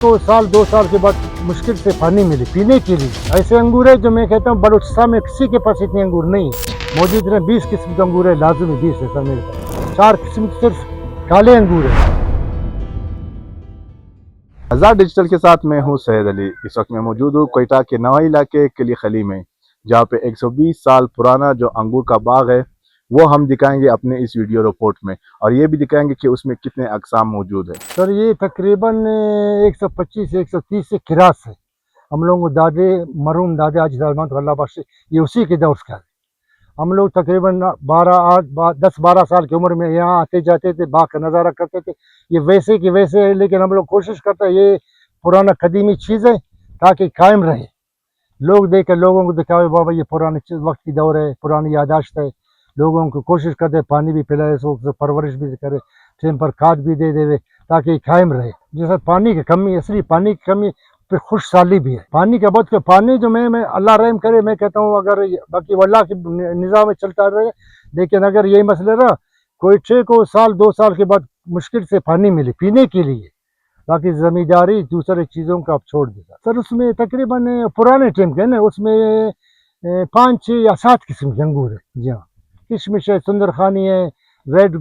तो साल 2 साल के बाद मुश्किल से पानी मिले पीने के लिए। ऐसे अंगूर है जो मैं कहता हूँ बलूचिस्तान में किसी के पास इतने अंगूर नहीं है। मौजूद है 20 किस्म के अंगूर है, लाजमी 20 है सर मेरे पास। 4 किस्म के सिर्फ काले अंगूर है। आज़ाद डिजिटल के साथ मैं हूं सैयद अली। इस वक्त मैं मौजूद हूं कोयटा के नवाई इलाके किली खली में, जहां पे 120 साल पुराना जो अंगूर का बाग है वो हम दिखाएंगे अपने इस वीडियो रिपोर्ट में, और ये भी दिखाएंगे कि उसमें कितने अकसाम मौजूद है। सर ये तकरीबन 125 से 130 से किरास है। हम लोगों को दादे मरूम दादे आज अल्लाह बख्श, ये उसी के दौर का है। हम लोग तकरीबन 10-12 साल की उम्र में यहाँ आते जाते थे, बाग का नज़ारा करते थे। ये वैसे की वैसे है, लेकिन हम लोग कोशिश करते हैं ये पुराना कदीमी चीज़ है ताकि कायम रहे। लोग देख कर लोगों को दिखावे बाबा ये पुराने वक्त की दौर है, पुरानी यादाश्त है। लोगों को कोशिश करते हैं पानी भी पिलाए, सो परवरिश भी करे, टाइम पर खाद भी दे देवे ताकि कायम रहे। जैसे पानी की कमी, असली पानी की कमी फिर खुश साली भी है। पानी का बहुत पानी जो मैं अल्लाह रहम करे, मैं कहता हूँ अगर बाकी अल्लाह के निज़ाम में चलता रहे, लेकिन अगर यही मसले रहा कोई छः को साल 2 साल के बाद मुश्किल से पानी मिले पीने के लिए, बाकी ज़मींदारी दूसरे चीज़ों का आप छोड़ देगा। सर उसमें तकरीबन पुराने टाइम के ना, उसमें 5, 6 या 7 किस्म के अंगूर है। जी हाँ, किशमिश है, सुंदर खानी है, रेड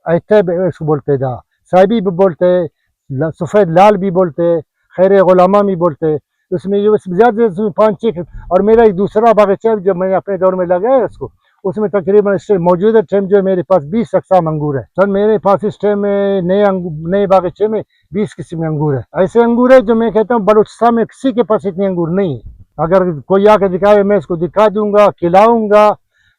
अतैब इसको बोलते थे, साइबी भी बोलते हैं, सफ़ेद लाल भी बोलते हैं, खैर गुलामा भी बोलते हैं। उसमें ये ज़्यादा 5-6। और मेरा एक दूसरा बागीचा जो मैंने अपने दौर में लगाया उसको, उसमें तकरीबन इस मौजूदा टाइम जो मेरे पास 20 अकसाम अंगूर है। सर मेरे पास इस टाइम में नए बागीचे में 20 किस्म के अंगूर है। ऐसे अंगूर है जो मैं कहता हूँ बलूचिस्तान में किसी के पास इतने अंगूर नहीं है। अगर कोई आकर दिखाए मैं इसको दिखा दूंगा, खिलाऊंगा,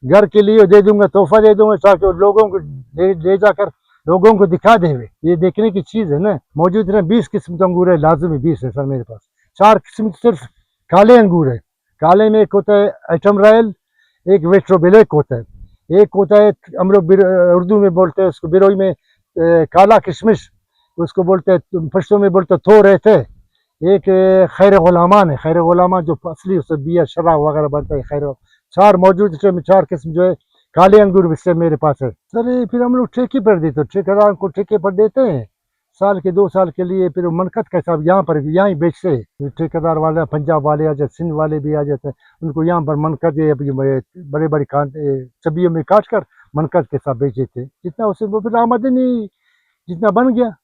घर के लिए दे दूंगा, तोहफा दे दूंगा, ताकि लोगों को ले जाकर लोगों को दिखा देवे। ये देखने की चीज़ है ना। मौजूद है 20 किस्म के अंगूर है, लाजमी 20 है सर मेरे पास। 4 किस्म सिर्फ काले अंगूर है। काले में एक होता है एटम रॉयल, एक वेट्रो ब्लैक होता है, एक होता है हम लोग उर्दू में बोलते हैं उसको बिरोई में काला किशमिश उसको बोलते हैं, पश्तो में बोलते थो रहते हैं। एक खैर गुलामान है, खैर गुलामा जो असली उससे बिया शराब वगैरह बनता है। खैर 4 मौजूद है, 4 किस्म जो है काले अंगूर इससे मेरे पास है। सर फिर हम लोग ठेके पर देते हैं, ठेकेदार को ठेके पर देते हैं साल के 2 साल के लिए। फिर मनकत का हिसाब यहाँ पर यहाँ ही बेचते हैं। ठेकेदार वाले पंजाब वाले आ जाते, सिंध वाले भी आ जाते हैं, उनको यहाँ पर मनकत बड़े बड़े चबियों में काट कर मनकत के साथ बेच देते हैं। जितना उसे वो फिर आमदनी जितना बन गया